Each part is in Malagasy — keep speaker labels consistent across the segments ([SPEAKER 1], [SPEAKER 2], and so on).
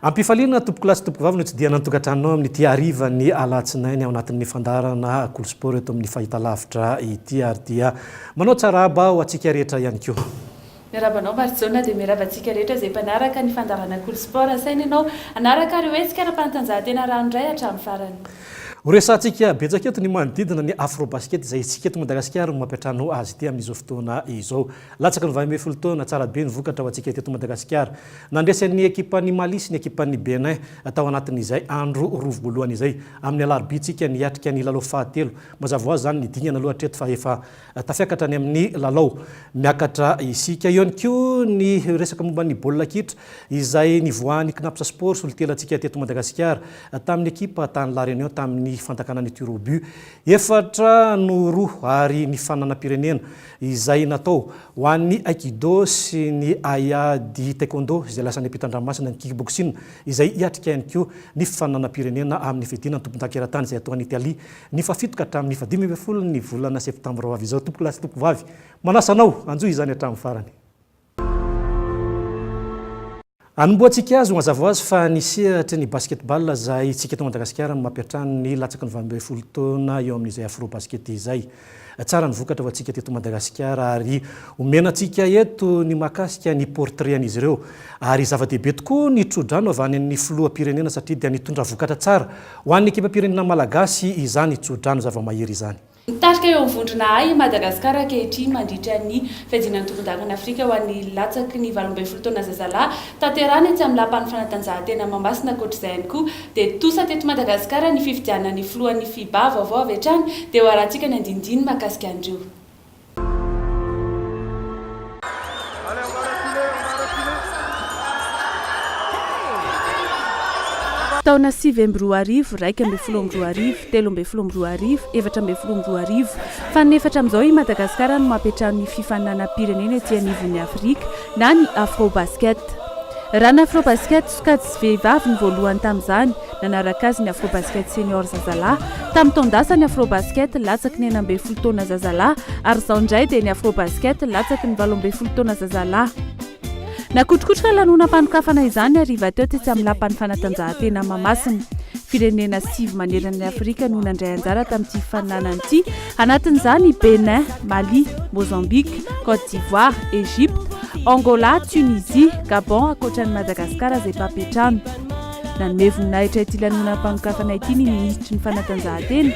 [SPEAKER 1] Ampifaliana tompoko lasy tompoko vavy no tsy dia nantokatrano amin'ity arivany alatsinainy ao anatin'ny fandarana kolosport eto amin'ny fahitalavitra ity ary dia manao tsara aba ho antsika rehetra ihany koa.
[SPEAKER 2] Mirabanao Marjona dia mirabantsika rehetra izay mpanaraka ny fandarana kolosport saina ianao anaraka ary hoe tsika ara-panatanjahantena ranoray hatramin'ny farany.
[SPEAKER 1] Horesantsika betsaka eto ny manodidina ny afrobasket izay isika eto Madagasikara no mampiatrano azy ity amin'izao fotoana izao. Latsaka ny 22 taona tsara be ny vokatra ho antsika eto Madagasikara. Nandresan'ny ekipan'ny Mali sy ny ekipan'ny Benin tao anatin'izay andro rovo voalohany izay amin'ny alarobia tsika niatrika ny lalao fahatelo. Mazava ho azy zany nidingana aloha hatreto fa efa tafiakatra ny amin'ny lalao miakatra isika. Eo ihany koa ny resaka momba ny baolina kitra izay nivoahan'ny Knapsa Sport solitelantsika teto Madagasikara tamin'ny ekipa tany La Réunion tamin'ny fantakanan'ny tir au but efatra no roa ary ny fananam-pirenena izay natao ho an'ny aikido sy ny ayady taekwondo izay lasa ny ampitan-dranomasina ny kickboxing izay hiatrika ihany koa ny fananam-pirenena amin'ny fidinana tompontan-keran-tany izay atao any Italia ny fafitoka hatramin'ny 15 ny volana septambra ho avy izao. Tompoko lasy tompoko vavy manasanao anjoy izany hatramin'ny farany. Anomboantsika azy mazava ho azy fa nisehatra ny basketball izay tsika eto Madagasikara no mampiatrano ny latsaky ny 22 taona eo amin'izay afro-basket izay. Tsara ny vokatra ho antsika teto Madagasikara ary omenantsika eto ny mahakasika ny portrait an'izy ireo ary zava-dehibe tokoa ny tsodrano avy any amin'ny filoham-pirenena satria dia nitondra vokatra tsara ho an'ny ekipa-pirenena malagasy izany tsodrano zava-mahery izany.
[SPEAKER 2] Nitarika eo amin'ny ay Madagasikara ankehitriny mandritra ny fiadinan'ny tompon-dakana Afrika ho an'ny latsaky ny 12 taona zazalahy tanterahany etsy amin'ny lapan'ny fanatanjahantena Mahamasina ankoatr'izay ihany koa dia tosa teto Madagasikara ny fifidianana ny filohan'ny FIBA vaovao avy hatrany dia ho arahantsika ny andindiny mahakasika andreo. Taona 7 raika amby 12 13 14 fa nefatra amin'izao i Madagasikara no mampiatrano ny fifaninanam-pirenena ety anivon'ny Afrika na ny afro-basket. Raha ny afro-basket sokajy sy vehivavy ny voalohany tamin'izany nanaraka azy ny afro-basket senior zazalahy tamin'ny taondasa ny afro-basket latsaky ny 12 taona zazalahy ary izao indray dia ny afro-basket latsaky ny 12 taona zazalahy. Nakotrokotroka lanonam-panokafana izany ariva teo tetsy amin'ny lapan'ny fanatanjahantena Mahamasina. Firenena 7 manerana ny Afrika no nandray anjara tamin'ity fifaninana ity, anatin'izany Benin, Mali, Mozambique, Côte d'Ivoire, Égypte, Angola, Tunisie, Gabon ankoatran'ny Madagasikara izay mpampiatrano. Nanome voninahitra ity lanonam-panokafana ity ny ministry ny fanatanjahantena.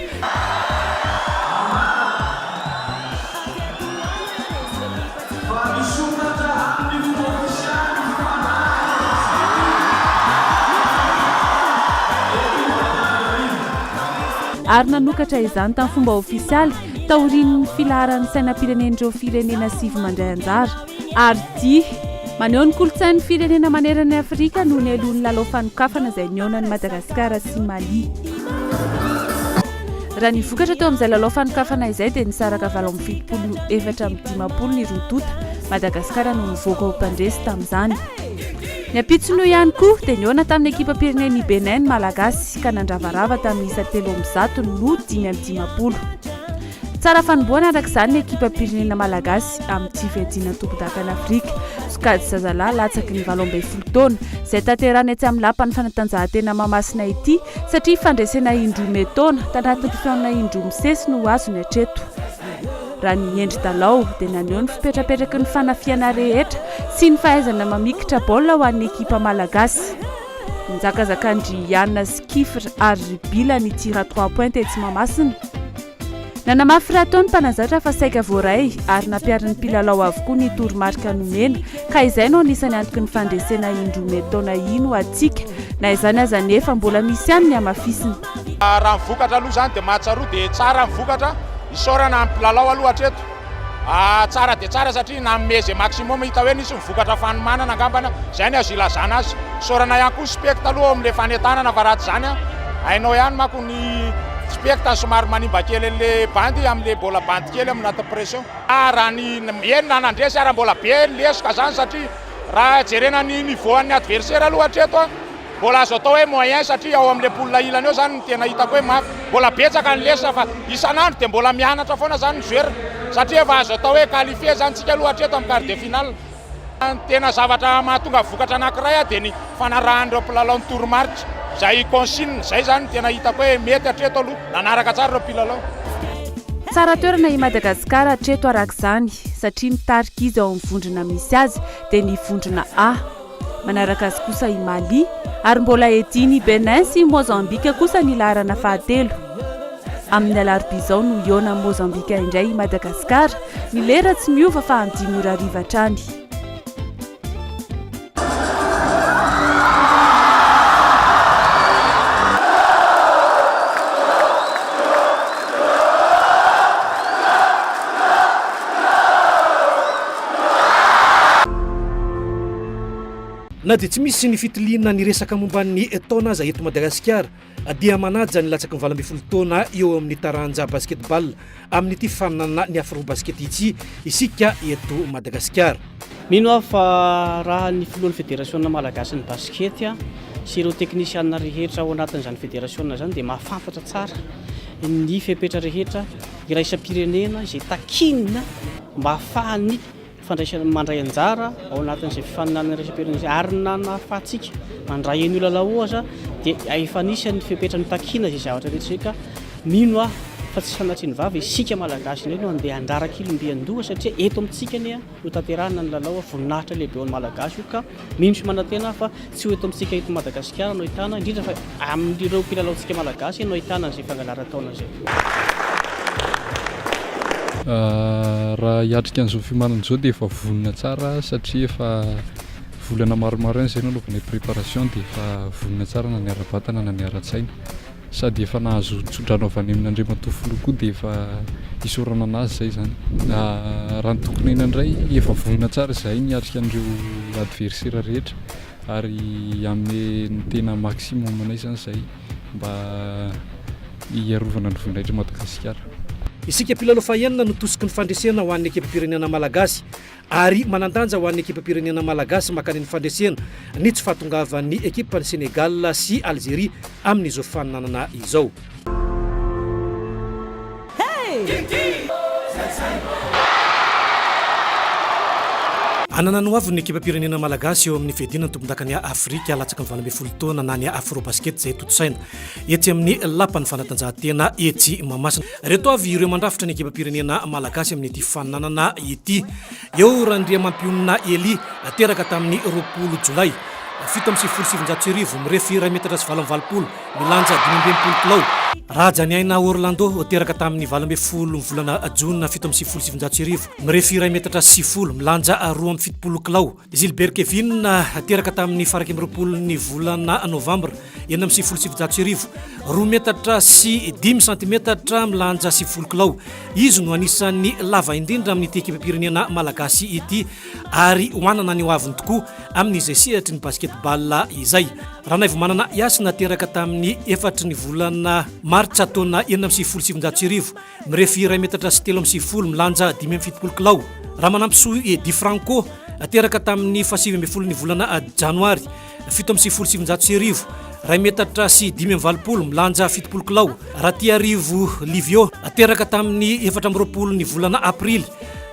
[SPEAKER 2] Ary nanokatra izany tamin'ny fomba ofisialy taorian'ny filaharan'ny sainam-pirenen'ireo firenena 7 mandray anjara. Ary ity maneho ny kolontsain'ny firenena manerana ny Afrika noho ny alohan'ny lalao fanokafana izay nihaonan'ny Madagasikara sy Mali. Raha ny vokatra teo amin'izay lalao fanokafana izay dia nisaraka 7-7 ny rodota Madagasikara no nivoaka ho mpandresy tamin'izany. Ny ampitsony ihany koa dia nihaona tamin'ny ekipa-pirenen'ny Benin malagasy ka nandravarava tamin'ny 3-0 no 5-10. Tsara fanombohana arak'izany ny ekipa-pirenena malagasy amin'ity fiadiana tompon-dakana Afrika sokajy zazalahy latsaky ny 12 taona izay tanterahany etsy amin'ny lapan'ny fanatanjahantena Mahamasina ity satria fandresena indroa taona tanatin'ny fihaonana indroa misesy no azony hatreto. Raha ny Endry Dalao dia naneho ny fipetrapetraky ny fanafiana rehetra sy ny fahaizana mamikitra baolina ho an'ny ekipa malagasy. Nizakazakandry Yann Skifra ary Ribila ny tira 3 points etsy Mahamasina. Nanamafy rahatao ny mpanazatra fa saika voaray ary nampiariny mpilalao avokoa ny toromarika nomena ka izay no anisany antoky ny fandresena indroa taona ino atsika na izany aza nefa mbola misy ihany ny amafisiny.
[SPEAKER 3] Raha mivokatra aloha izany dia mahatsiaro dia tsara mivokatra isorana amin'ny mpilalao aloha hatreto. Tsara dia tsara satria na meze maximum hita hoe nisy mivokatra fanomanana angambana izay ny azo ilazana azy. Isorana ihany koa specta aloha amin'ilay fanentanana fa raha tsy izany hainao ihany manko ny specta somary manimba kely an'ilay bandy amin'ilay mbola bandy kely amin'naty pression. Raha ny enina nandresy ary mbola be lesoka zany satria raha jerena ny nivoan'ny adversaire aloha hatreto mbola azo atao hoe moyen satria ao amin'ilay polina ilana eo zany ny tena hitako hoe mafy. Mbola betsaka ny lesa fa isan'andro dia mbola mianatra foana zany ny joueur satria efa azo atao hoe qualifié zany tsika aloha hatreto amin'ny quart de finale. Tena zavatra mahatonga vokatra anankiray dia ny fanarahan'ireo mpilalao ny toromaritra izay consigne zay zany tena hitako hoe mety hatreto aloha nanaraka tsara ireo mpilalao.
[SPEAKER 2] Tsara toerana i Madagasikara hatreto araka izany satria mitarika izy ao amin'ny vondrona misy azy dia ny vondrona A. Manaraka azy kosa i Mali ary mbola ediny i Benin sy Mozambika kosa ny laharana fahatelo. Amin'ny alarobia izao no iona Mozambika indray i Madagasikara ny lera tsy miova fa amin'ny 5 ora hariva hatrany.
[SPEAKER 1] Na dia tsy misy ny fitiliana ny resaka momba ny taona zay eto Madagasikara dia manaja ny latsaky ny 12 taona eo amin'ny taranja basketball amin'ny ity fanana ny afrobasket ity isika eto Madagasikara.
[SPEAKER 4] Mino aho fa raha ny filohan'ny fédération malagasy ny basket sy ireo teknisiana rehetra ao anatin'izany fédération zany dia mahafantatra tsara ny fepetra rehetra iraisam-pirenena izay takinina mba ahafahany fandraisana mandray anjara ao anatin'izay fifaninana iraisam-pirenena ary nahafahantsika mandray ny olona ohatra dia efa anisan'ny fepetra ny takina izay zavatra rehetra mino aho fa tsy sanatriany vavy isika malagasy indray no andeha andraraka ilombiandoha satria eto amintsika ania no tanterahana ny lalao voninahitra lehibe ao ny malagasy io ka mino sy manantena fa tsy ho eto amintsika eto Madagasikara no ahitana indrindra fa amin'ireo mpilalao-tsika malagasy no ahitana an'izay fangalara-taona zay.
[SPEAKER 5] Raha hiatrika an'izao fimanana izao dia efa vonona tsara satria efa volana maromaro izay nanaovana préparation dia efa vonona tsara na ny ara-batana na ny ara-tsaina sady efa nahazo tsodranaovana amin'Andriamantoa koa dia efa isorana anazy zay zany. Raha ny tokonena indray efa vonona tsara izay niatrika an'ireo adversaire rehetra ary amin'ny tena maximum anay zany izay mba hiarovana ny voninaitra Madagasikara.
[SPEAKER 1] Isika mpilalao fahenina no tosika ny fandresena ho an'ny ekipam-pirenena malagasy ary manandanja ho an'ny ekipam-pirenena malagasy makany ny fandresena ny tsy fahatongavan'ny ekipa ny Sénégal sy Algérie amin'izao faninanana izao. Anana no avy ny ekipam-pirenena malagasy eo amin'ny fiadina ny tompon-dakany Afrika latsaky ny 12 taona na ny afrobasket zay totosaina etsy amin'ny lapany fanatanjahantena etsy Mahamasina. Reto avy ireo mandrafitra ny ekipam-pirenena malagasy amin'ny ity faninanana ity. Eo Randriamampionina Eli teraka tamin'ny 20 Jolay 7.7 mirefy 2 metatra sy 7.20 milanja 5.20 kilao. Rajaniaina Orlando teraka tamin'ny 12 volana Jona 7.7 mirefy 2 metatra sy 7 milanja 2.70 kilao. Gilbert Kevin teraka tamin'ny 20 volana Novambra 9.7 2 metatra sy 10 centimetatra milanja 10 kilao. Izy no anisan'ny lava indrindra amin'ny ekipam-pirenena malagasy ity ary hoanana ny hoaviny tokoa amin'izay sehatry ny basketball izay. Raha naivo manana iasina teraka tamin'ny 4 volana Martsa taona 9.7 mirefy 2 metatra sy 3.70 milanja 5.70 kilao. Raha manampy soa Edi Franco teraka tamin'ny 7 volana Janoary 7.7 2 metatra sy 5.20 milanja 70 kilao. Raha Tiarivo Livio teraka tamin'ny 4 volana Aprily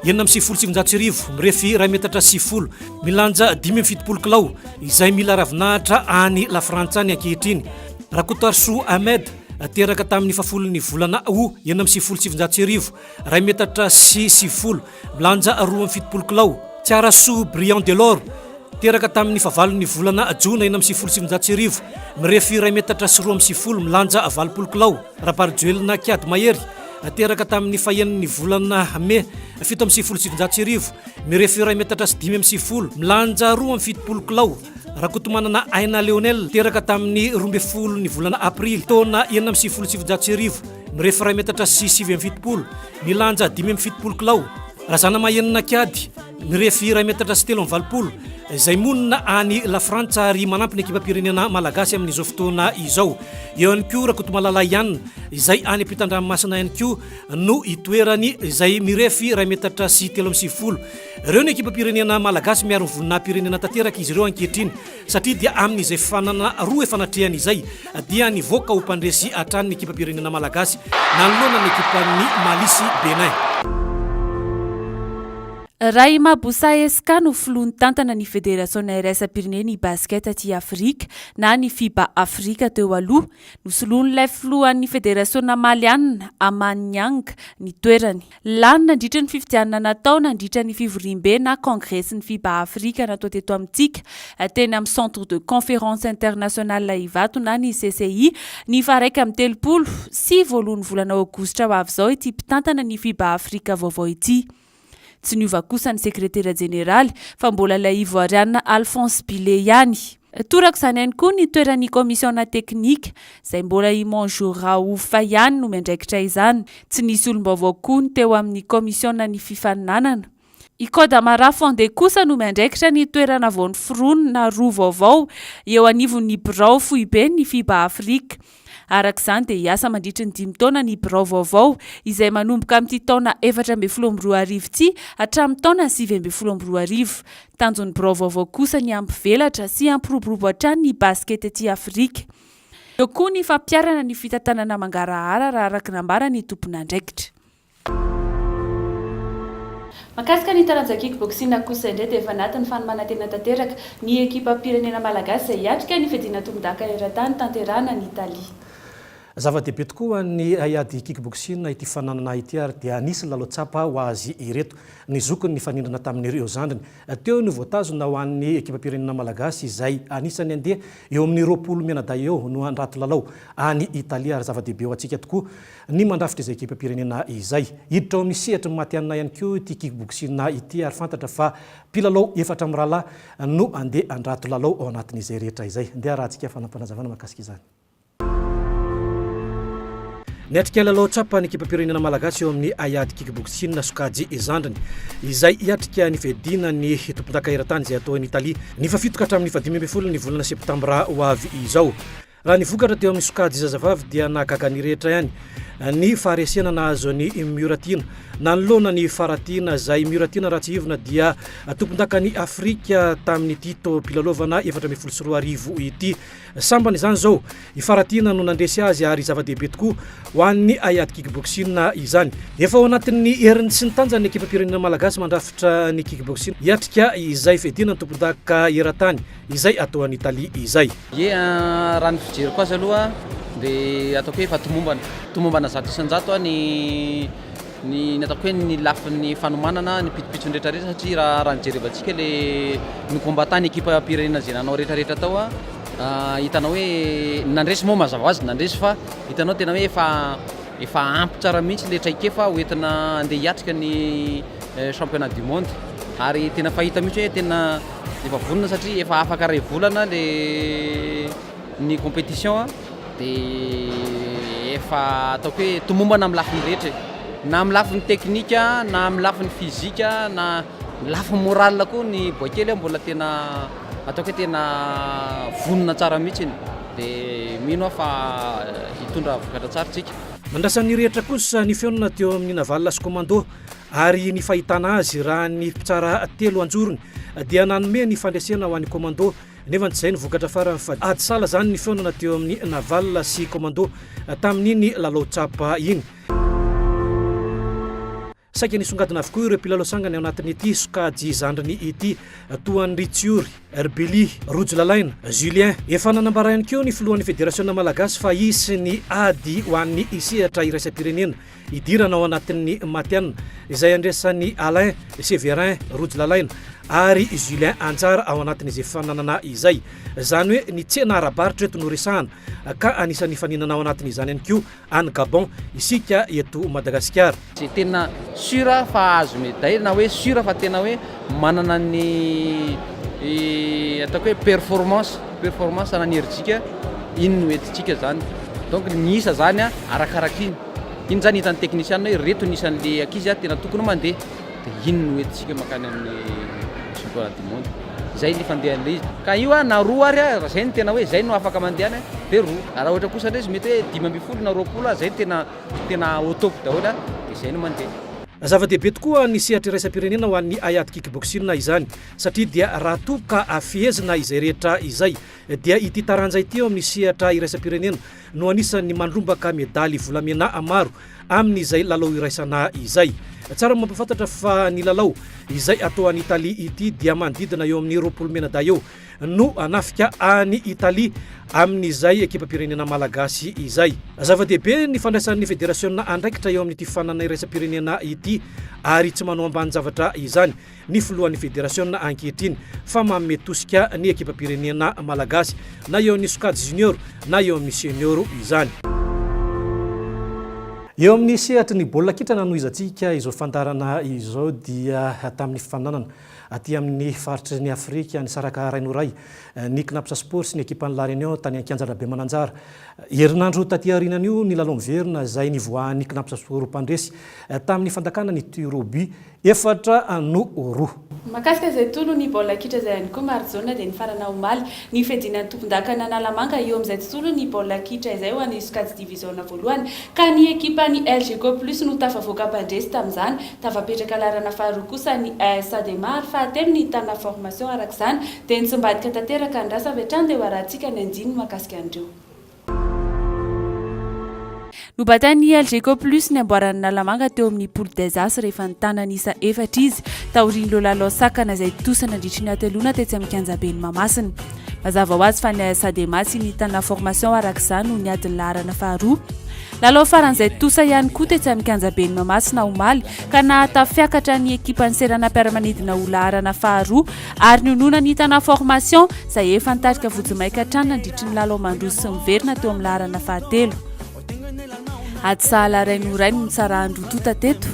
[SPEAKER 1] 9.7 mirefy 2 metatra sy 10 milanja 5.70 kilao izay mila ravinahitra any La Frantsa ny ankehitriny. Raha Kotarso Ahmed teraka tamin'ny 10 volana Août 9.7 2 metatra sy 10 milanja 2.70 kilao. Tsiaraso Brian Delors teraka tamin'ny 9 volana Jona 9.7 mirefy 2 metatra sy 2.70 milanja 20 kilao. Raha Parjuelina Kiady Mahery teraka tamin'ny 1 volana Mai 7.7 mirefy 2 metatra sy 5.70 milanja 2.70 kilao. Raha kotomanana Aina Leonel teraka tamin'ny 12 volana Aprily taona 9.7 mirefy 2 metatra sy 7.70 milanja 5.70 kilao. Raha Zana Mahenina Kiady mirefy 2 metatra sy 3.20 izay monina any La Frantsa ary manampy ny ekipam-pirenena malagasy amin'izao fotoana izao. Eo ihany koa Rakotomalala Ianna izay any ampitan-dranomasina ihany koa no itoerany izay mirefy 2 metatra sy 3.70. Ireo ny ekipam-pirenena malagasy miaro ny voninahim-pirenena tanteraka izy ireo ankehitriny satria dia amin'izay fanana roa efa natrehany izay dia nivoaka ho mpandresy hatrany ny ekipam-pirenena malagasy nanoloana ny ekipan'ny Mali sy Benin.
[SPEAKER 2] Raima Boussaeska no filohan'ny tantana ny Fédération raisam-pireneny basket aty Afrika na ny FIBA Afrika teo aloha nosoloan'ilay filohan'ny Fédération maliana Amanyang ny toerany. Lany nandritra ny fifidianana natao nandritra ny fivorim-be na kongresy ny FIBA Afrika natao teto amintsika teny amin'ny Centre de Conférence Internationale Ivato na ny CCI ny faraika amin'ny telopolo sy voalohan'ny volana aogositra ho avy izao ity mpitantana ny FIBA Afrika vaovao ity. Tsy niova kosa ny sekretera jeneraly fa mbola ilay ivoariana Alphonse Bile ihany. Toraka izany ihany koa ny toeran'ny komisiona teknika izay mbola i Monjourao Fayane no miandraikitra izany. Tsy nisy olom-baovao koa ny teo amin'ny komisiona ny fifaninanana. I Kodamara Fondé kosa no miandraikitra ny toerana voan'ny fironina roa vaovao eo anivon'ny birao fohy be ny FIBA Afrika. Arak'izany dia hiasa mandritra ny 5 taona ny birao vaovao izay manomboka amin'ity taona 2012 ity hatramin'ny taona 2012. Tanjon'ny birao vaovao kosa ny ampivelatra sy ampiroborobo hatrany ny basket aty Afrika. Eo koa ny fampiarana ny fitantanana mangarahara raha araka nambara ny tompon'andraikitra. Makasika ny taranja kickboxing kosa indray dia efa natin'ny fanomanantena tanteraka ny ekipa pirenena malagasy izay hiatrika ny fediana tombon-daka eran-tany tanterahana ny Italia.
[SPEAKER 1] Zava-dehibe tokoa ny aiady kickboxing ity fananana ity ary dia anisy lalao-tsapa ho azy ireto. Ny zokony ny fanindrina tamin'ny Rio zandriny. Teo ny voatazona ho an'ny ekipa pirenena malagasy izay anisany andeha eo amin'ny 20 menada eo no andrato lalao any Italia ary zava-dehibe ho antsika tokoa ny mandrafitra izay ekipa pirenena izay. Hiditra ao amin'ny sehatra matianina ihany koa ity kickboxing ity ary fantatra fa mpilalao 4 amin'ny rahalahy no andeha andrato lalao ao anatin'izay rehetra izay. Andeha rahantsika fanampanazavana mahakasika izany. Niatrika lalao tsapa ny ekipa pirenena malagasy eo amin'ny aiady kickboxing sokajy zandriny izay hiatrika ny fedina ny tompon-daka eran-tany izay atao any Italia ny fafitoka hatramin'ny 17 ny volana septambra ho avy izao. Raha ny vokatra teo amin'ny sokajy zazavavy dia nahagaga ny rehetra ihany ny faharesena nahazo ny Muratina nanolona ny Faratina izay Muratina raha tsy ivona dia tompon-daka ny Afrika tamin'ny tito pilalaovana 2014 ity. Sambany izany zao i Faratina no nandresy azy ary zava-dehibe tokoa ho an'ny aiady kickboxing izany. Efa ao anatin'ny herin'ny sy ny tanjany ny ekipa pirenena malagasy mandrafitra ny kickboxing hiatrika izay fedina ny tompon-daka eran-tany izay atao any Italia izay.
[SPEAKER 6] Raha ny fijery koa azy aloha dia ataoko hoe efa tomombana zato isan-jato ny ataoko hoe ny lafin'ny fanomanana ny pitipitsony rehetrarehetra satria raha nijerevantsika le ny combattant ny ekipa pirenena izay nanao rehetrarehetra tao hitanao hoe nandresy moa mazava ho azy nandresy fa hitanao tena hoe efa ampy tsara mihitsy le traikefa hoentina andeha hiatrika ny championnat du monde ary tena fahita mihitsy hoe tena efa vonona satria efa afaka ray volana le ny compétition dia efa ataoko hoe tomombana amin'ny lafiny rehetra na amin'ny lafiny teknika na amin'ny lafiny fizika na lafiny moral koa ny boakely mbola tena ataoko hoe tena vonona tsara mihitsy dia mino aho fa hitondra vokatra tsara tsika.
[SPEAKER 1] Mandrasan'ny rehetra kosa ny feonana teo amin'ny naval sy commando ary ny fahitana azy raha ny mpitsara telo anjorony dia nanome ny fandresena ho an'ny commando nefa tsy izay ny vokatra farany fa ady sala zany ny feonana teo amin'ny naval sy commando tamin'iny lalao tsapa iny. Saika nisongadina avokoa ireo mpilalao sangany ao anatin'ity sokajy zandriny ity toan'ny Ritsiory, Herbeli, Rojo Lalaina, Julien. Efa nanambara ihany koa ny filohan'ny Fédération malagasy fa isy ny ady ho an'ny isehatra iraisam-pirenena idirana ao anatin'ny matianina izay andresan'ny Alain Severin, Rojo Lalaina ary Julien Anjara ao anatin'izay fananana izay. Zany hoe ny tsena arabaritra eto no resahana ka anisan'ny faninana ao anatin'izany ihany koa any Gabon isika eto Madagasikara.
[SPEAKER 6] Tena sura fa azo médaille na hoe sura fa tena hoe manana ny ataoko hoe performance ananerijika iny no entintsika zany. Donc ny isa zany arakaraka iny zany hitan'ny technicien hoe reto ny isan'le ankizy tena tokony mandeha dia iny no entintsika makany amin'ny championnat du monde. Zay ny fandehan'le izy ka io na roa ary zay ny tena hoe zay no afaka mandehana dia roa raha ohatra kosa ndray izy mety hoe 5 na 20 zay tena au top daholo dia zay no mandeha.
[SPEAKER 1] Zava-dehibe tokoa ny sehatra iraisam-pirenena ho an'ny Hayat Kickboxing izany satria dia raha toa ka afehezina izay rehetra izay dia ity taranja ity eo amin'ny sehatra iraisam-pirenena no anisan'ny mandrombaka medaly volamena maro amin'izay lalao iraisana izay. Tsara mampafantatra fa ny lalao izay atao any Italia ity dia manodidina eo amin'ny 20 medaille eo no anafika any Italia amin'izay ekipa-pirenena malagasy izay. Zava-dehibe ny fandraisan'ny federasiona andraikitra eo amin'ity fanana iraisam-pirenena ity ary tsy manao ambany zavatra izany ny filohan'ny federasiona ankehitriny fa manome tosika ny ekipa-pirenena malagasy na eo amin'ny sokady junior na eo amin'ny senior izany. Eo amin'ny sehatry ny baolina kitra nanoizatsika izao fandarana izao dia tamin'ny fananana aty amin'ny faritry ny Afrika ny saraka rainoray ny Knapsa Sports ny ekipan'ny La Réunion tany Ankianjara be mananjara. Herinandro taty aorianan'io ny lalao miverina izay nivoahan'ny Knapsa Sport mpandresy tamin'ny fandakana ny tiro but 4-2.
[SPEAKER 2] Makasika izay tontolo ny baolina kitra izay ihany koa Marzona dia ny farana omaly ny fedinan'ny tompon-dakana Analamanga eo amin'izay tontolo ny baolina kitra izay ho an'ny sokajy diviziona voalohany ka ny ekipa ny LGK Plus no tafavoaka mpandresy tamin'izany tafapetraka larana faharoa kosa ny AS Ademar fahatelo ny hitana formation arak'izany dia nitsombadika tanteraka ny rasa avy hatrany dia hoarantsika ny anjiny makasika andreo. Nobatany LGK Plus ny amboarany Nalamanga teo amin'ny poule des As rehefa nitana nisa 4 izy taorian'ireo lalao sakana izay tosana nandritry ny atelona tetsy amin'ny Kianjabeny Mamasina. Mazava ho azy fa ny AS Ademar sy nitana formation arak'izany no niadiny laharana faharoa. Lalao faran'izay tosa ihany koa tetsy amin'ny Kianjabeny Mamasina omaly ka nahatafiakatra ny ekipa ny serana mpiara-manidina ho laharana faharoa ary nonona nitana formation izay efa nitarika vojomaika hatrany nandritry ny lalao mandroso sy miverina teo amin'ny laharana fahatelo. Atsahala rainoray no tsara andro tota teto.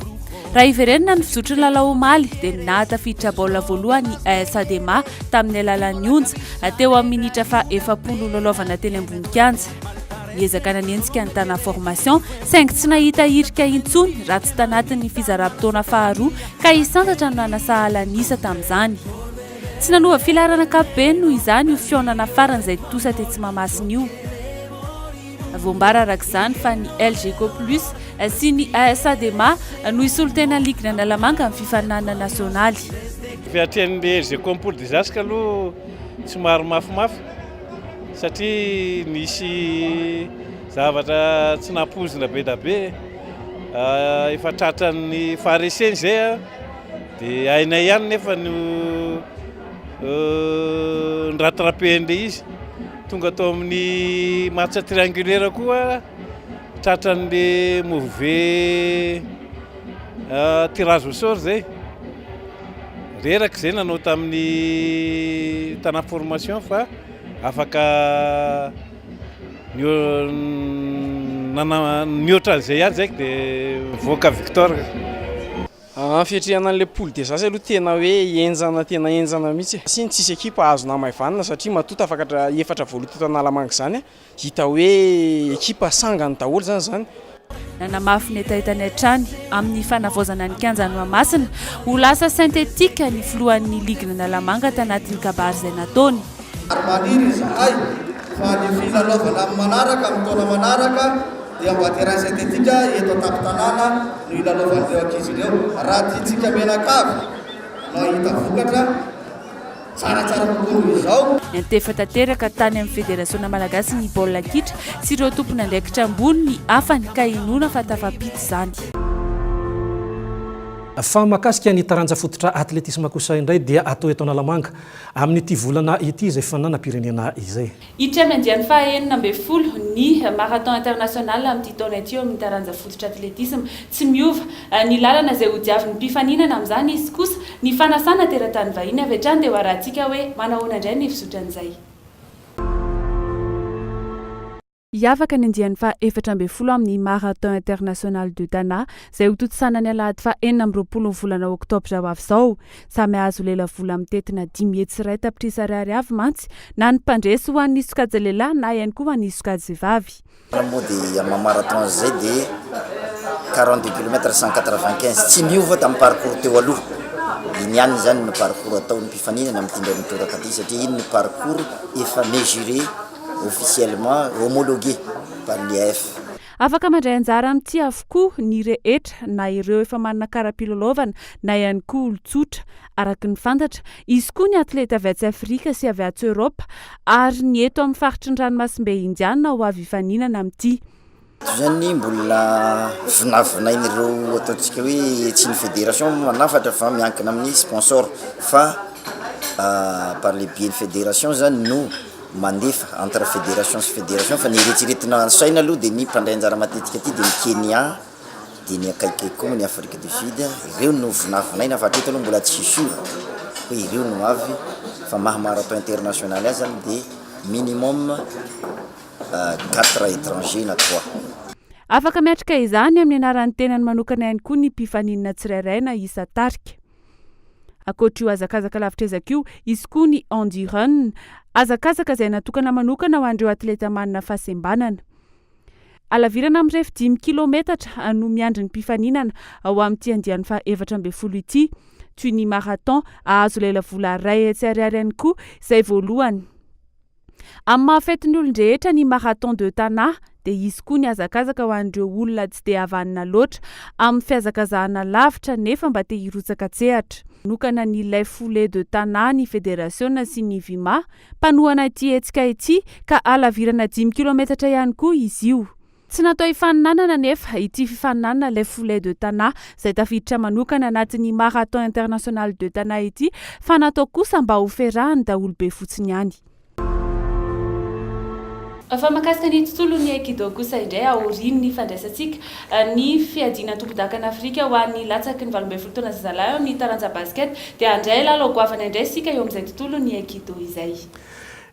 [SPEAKER 2] Raha iverenina ny fizotry lalao omaly dia nahatafiditra baolina voalohany ny AS Ademar tamin'ny alalan'ny onja teo amin'ny minitra fa 40 lalaovana teny ambony kianja. Niezaka nanenjika nitana formation saingy tsy nahita hirika intsony raha tsy tanatin'ny fizaram-potoana faharoa ka isantatra no nanasahala nisa tamin'izany. Tsy nanova filarana kapeny noho izany io fionana faran'izay tosa tetsy Mamasina io. Voambara arak'izany fa ny LGK Plus sy ny AS Ademar no isolo tena ligina Analamanga amin'ny fifaninana nasionaly.
[SPEAKER 7] Fiatrian'ny LGK Poule des As aloha tsy maro mafimafy satria nisy zavatra tsy nampozina be da be efa tratran'ny fahareseny zay dia hainay ihany nefa no niratrapen'le izy tonga tao amin'ny match triangulaire koa tratran'le mauvais tirage au sort zay reraka zay nanao tamin'ny tana formation fa afaka niotra zay ihany zay dia voaka victoire.
[SPEAKER 8] Fiatriana an'ilay poule des As aloha tena hoe tena enjana mihitsy. Siny tsisy ekipa azo namaivanina satria matota afaka efatra voaloha teto Analamanga zany hita hoe ekipa sangany daholo zany.
[SPEAKER 2] Nanamafy ny etaitany hatrany amin'ny fanavaozana ny kianjany Mamasina ho lasa sentetika ny filohan'ny ligina Analamanga tanatin'ny kabary izay nataony.
[SPEAKER 9] Maniry zahay fa ny filalaovana amin'ny manaraka amin'ny taona manaraka dia mba terrain sentetika eto an-tampon-tanàna no ilalaovan'ireo ankizy ireo. Raha tiantsika menakavy no hita vokatra tsaratsara kokoa izao.
[SPEAKER 2] Niantefa tanteraka tany amin'ny federasiona malagasy ny baolina kitra sy ireo tompony andraikitra ambony ny afany ka inona fa tafapity izany.
[SPEAKER 1] Fa makasika ny taranja fototra atletisme kosa indray dia atao eto Analamanga amin'ity volana ity izay fananam-pirenena izay.
[SPEAKER 2] Hiditra amin'ny andiany fahaenina ambin'ny folo ny marathon international amin'ity taona ity eo amin'ny taranja fototra atletisme tsy miova ny lalana izay hodiavin'ny mpifaninana amin'izany izy kosa ny fanasana teratany vahiny avy hatrany dia hoarantsika hoe manahoana indray ny fisotran'izay. Hiavaka ny andiany fa 14 amin'ny marathon international de Dana izay ho totosanany alahady fa 20 volana oktobra ho avy izao. Samy azo lela vola mitetina 10 hetsy iray tapitrisa ariary mantsy na ny mpandresy ho an'ny sokajy lehilahy na ihany koa ho an'ny sokajy vehivavy.
[SPEAKER 10] Mody amin'ny marathon zay dia 42 km 195 tsy miova tamin'ny parcours teo aloha. Iny ihany zany ny parcours ataon'ny mpifaninana amin'ny tindray mitoraka aty satria iny ny parcours efa mesuré officiellement homologué par l'IAF.
[SPEAKER 2] afaka mandray anjara amin'ity avokoa ny rehetra na ireo efa manana kara-pilalaovana na ihany koa olon-tsotra araka ny fantatra izy koa ny atleta avy atsy Afrika sy avy atsy Eoropa ary ny eto amin'ny faritry ny ranomasimbe Indiana ho avy hifaninana amin'ity.
[SPEAKER 10] Zany mbola vinavinain'ireo ataontsika hoe tsy ny fédération manafatra fa miankina amin'ny sponsor fa par le biais ny fédération zany no mandefa entre fédération sy fédération fa ny eritreretina saina aloha dia ny mpandray anjara matetika aty dia ny Kenya dia ny akaiky koa ny Afrique du Sud ireo no vinavinaina fa hatreto aloha mbola tsy sûr hoe ireo no avy fa maha marathon international azy zany dia minimum 4 étrangers na 3.
[SPEAKER 2] Afaka miatrika izany amin'ny anaran'ny tenany manokana ihany koa ny mpifaninana tsirairay na isa tarika. Akoatra io azakazaka lavitra ezaka io, izy koa ny endurance, azakazaka izay natokana manokana ho an'ireo atleta manana fahasembanana. Alavirana amin'ny refy 10 kilometatra no miandry ny mpifaninana ao amin'ity andiany fa 7 ity, toy ny marathon ahazo lela vola iray etsy ariary ihany koa izay voalohany. Amin'ny mahafetin'ny olon-drehetra ny marathon de Tana dia izy koa ny azakazaka ho an'ireo olona tsy dia havanana loatra amin'ny fiazakazahana lavitra nefa mba te hirotsaka tsehatra. Nokana ny ilay foulée de Tana ny fédération sy ny Vima mpanohana ity hetsika ity ka alavirana 10 kilometatra ihany koa izy io. Tsy natao hifaninanana nefa ity fifaninanana ilay foulée de Tana izay tafiditra manokana anatin'ny marathon international de Tana ity fa natao kosa mba ho ferahany daholo be fotsiny ihany. Fa makasika ny tontolo ny aikido kosa indray aoriany ny fandraisantsika ny fiadiana tompon-dakana Afrika ho an'ny latsaky ny 12 taona zazalahy ny taranja basket dia andray lalao goavana indray sika eo amin'izay tontolo ny aikido izay.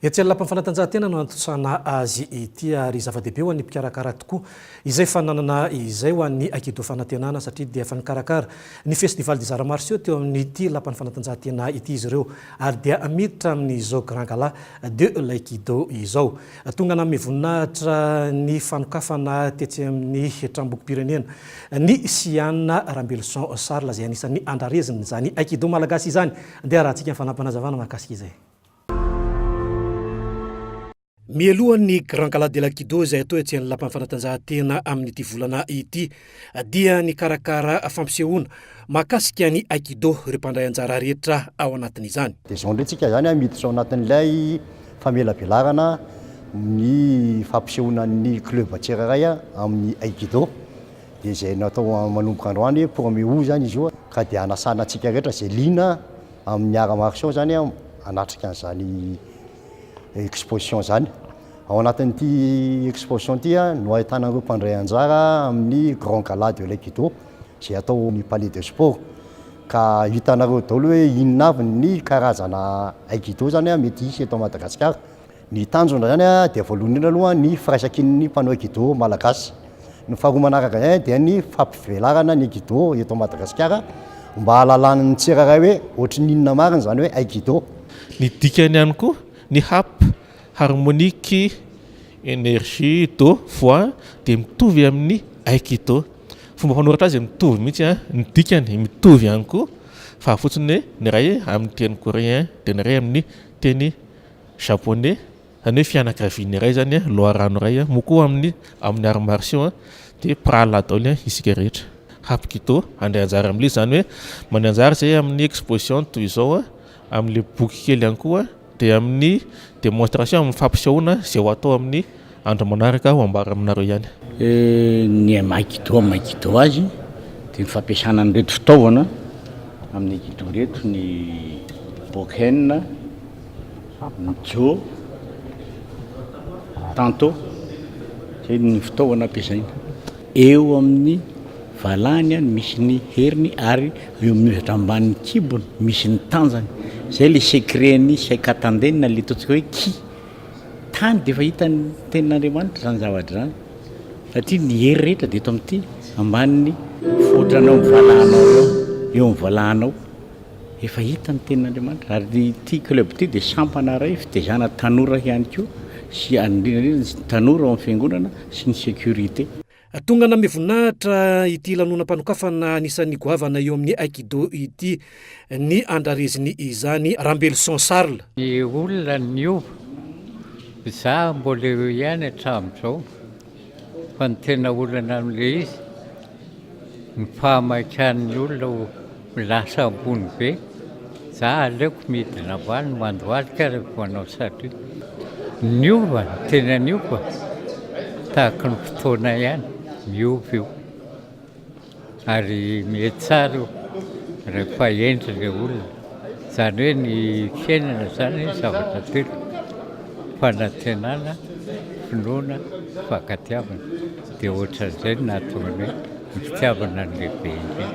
[SPEAKER 1] Etsy lapam fanatanjahantena no antosana azy ity ary zava-dehibe ho an'ny mpikarakara tokoa izay fananana izay ho an'ny aikido fanantenana satria dia efa nikarakara ny festival des arts martiaux teo amin'ity lapan'ny fanatanjahantena ity izy ireo ary dia miditra amin'izao grand gala de l'aikido izao. Tonga na mivoninahitra ny fanokafana tetsy amin'ny trambokom-pirenena ny Siana Rambelson Sarla izay anisan'ny andrarezina zany aikido malagasy izany dia raha antsika fanampanazavana mahakasika izay. Mielohan'ny grand gala de l'aikido izay atao etsy ny lapan'ny fanatanjahantena amin'ity volana ity dia ny karakara fampisehoana mahakasika ny aikido ireo mpandray anjara rehetra ao anatin'izany.
[SPEAKER 11] Dia izao ndretsika zany miditra ao anatin'ilay famelabelarana ny fampisehoana ny club tsirairay amin'ny aikido dia izay natao manomboka androany premier août zany izy io ka dia anasana antsika rehetra izay liana amin'ny arts martiaux zany anatrika an'izany exposition zany. Ao anatin'ity exposition ity no ahitana ireo mpandray anjara amin'ny grand gala de l'aikido izay atao ny palais de sport ka hitanareo daholo hoe inona avy ny karazana aikido zany mety hisy eto Madagasikara. Ny tanjona zany dia voalohany indrindra aloha ny firaisakin'ny mpanao aikido malagasy. Ny faharoa manaraka zany dia ny fampivelarana ny aikido eto Madagasikara mba hahalalana ny tsirairay hoe ohatry ny inona marina zany hoe aikido.
[SPEAKER 7] Ny dikany ihany koa ny hap harmonique énergie do foi dia mitovy amin'ny aikido. Fomba fanoratra azy mitovy mihitsy ny dikany mitovy ihany koa fa fotsiny ny ray amin'ny teny coréen dia ny ray amin'ny teny japonais zany hoe fianakaviany iray zany loharano ray moko amin'ny arts martiaux dia prala daholo isika rehetra. Hapkido andray anjara amin'ilay zany hoe mandeha anjara zay amin'ny exposition toy izao amin'ilay boky kely ihany koa dia amin'ny démonstration amin'ny fampisehoana izay ho atao amin'ny andro manaraka ho ambara aminareo ihany.
[SPEAKER 12] Ny aikido azy dia ny fampiasana an'ireto fitaovana amin'ny aikido reto ny boken, ny jo, tanto izay ny fitaovana ampiasaina. Eo amin'ny valany misy ny heriny ary eo mihozatra ambanin'ny kibony misy ny tanjany. Zay le secret-ny saikatandena le ataontsika hoe ki tany dia efa hitany tenin'Andriamanitra zany zavatra zany satria ny hery rehetra dia eto amin'ity ambanin'ny fotranao mivalanao eo mivalanao efa hitany tenin'Andriamanitra. Ary ity club ity dia sampana ray fitaizana tanora ihany koa sy indrindra tanora ao amin'ny fiangonana sy ny sécurité.
[SPEAKER 1] Tonga na mivoninahitra ity lanonam-panokafana anisan'ny goavana eo amin'ny aikido ity ny andrareziny izany Rambelson Sarla.
[SPEAKER 13] Ny olona niova za mbola eo ihany hatramin'izao fa ny tena olana amin'le izy ny fahamaikany olona milasa ambony be za aleoko midina valy mandohalika rehefa manao satria niova tena niova tahaka ny fotoana ihany miova io ary mety tsara io rehefa endry le olona zany hoe ny fiainana zany zavatra telo fanantenana finoana fakatiavana dia ohatran'izay nahatonga hoe ny fitiavana ny lehibe indrindra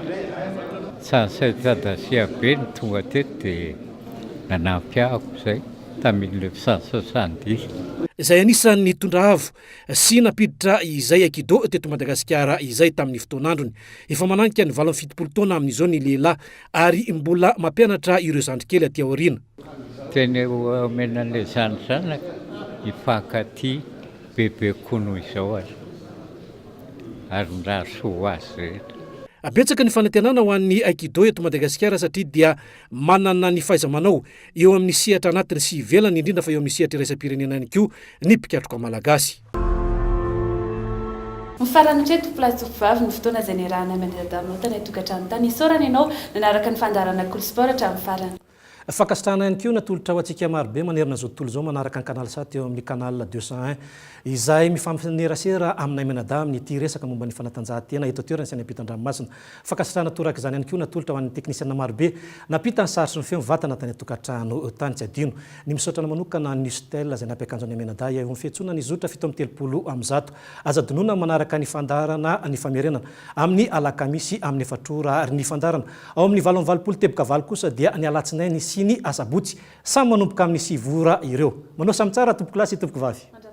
[SPEAKER 13] sansay-tadasia be ny tonga teto dia nanampyahako izay tamin'ny 1970.
[SPEAKER 1] Izay anisan'ny tondrahavo sy napiditra izay aikido teto Madagasikara izay tamin'ny fotoanandrony. Efa mananika ny 27 taona amin'izao ny lehilahy ary mbola mampianatra ireo zandrikely aty aoriana.
[SPEAKER 13] Teny omenan'ilay zanaka hifankaty bebe kono izao ary nrahasoa azy rehetra.
[SPEAKER 1] Betsaka ny fanantenana ho an'ny aikido eto Madagasikara satria dia manana ny fahaiza-manao eo amin'ny sehatra anatiny sy ivelany indrindra fa eo amin'ny sehatra iraisam-pirenena ihany koa ny mpikatroka malagasy.
[SPEAKER 2] Mifarana treto platsovavy ny fotoana izay niarahana manodidinao tany tokantrano tany isaorana ianao nanaraka ny fandarana Kolosport hatramin'ny farany.
[SPEAKER 1] Fakasitrahana ihany koa natolotra ho antsika marobe manerana zao tontolo zao manaraka ny canal 7 eo amin'ny canal 201 izay mifampinerasera aminay menada amin'ny ity resaka momba ny fanatanjahantena eto toerana sy any ampitan-dranomasina. Fakasitrahana toraka izany ihany koa natolotra ho an'ny teknisiana marobe napita ny sarotry ny feo vatana tany tokantrano tany tsy adino. Ny misaotrana manokana ny Nustel izay nampiakanjo any menada eo amin'ny fiantsona ny zotra 730 aza donona manaraka ny fandarana ny famerenana amin'ny alakamisy amin'ny efatrora ary ny fandarana ao amin'ny 7 teboka 7 kosa dia ny alatsinainy sy ny asabotsy samy manomboka amin'ny 9 ora ireo. Manao samy tsara tompoko lasy tompoko vavy.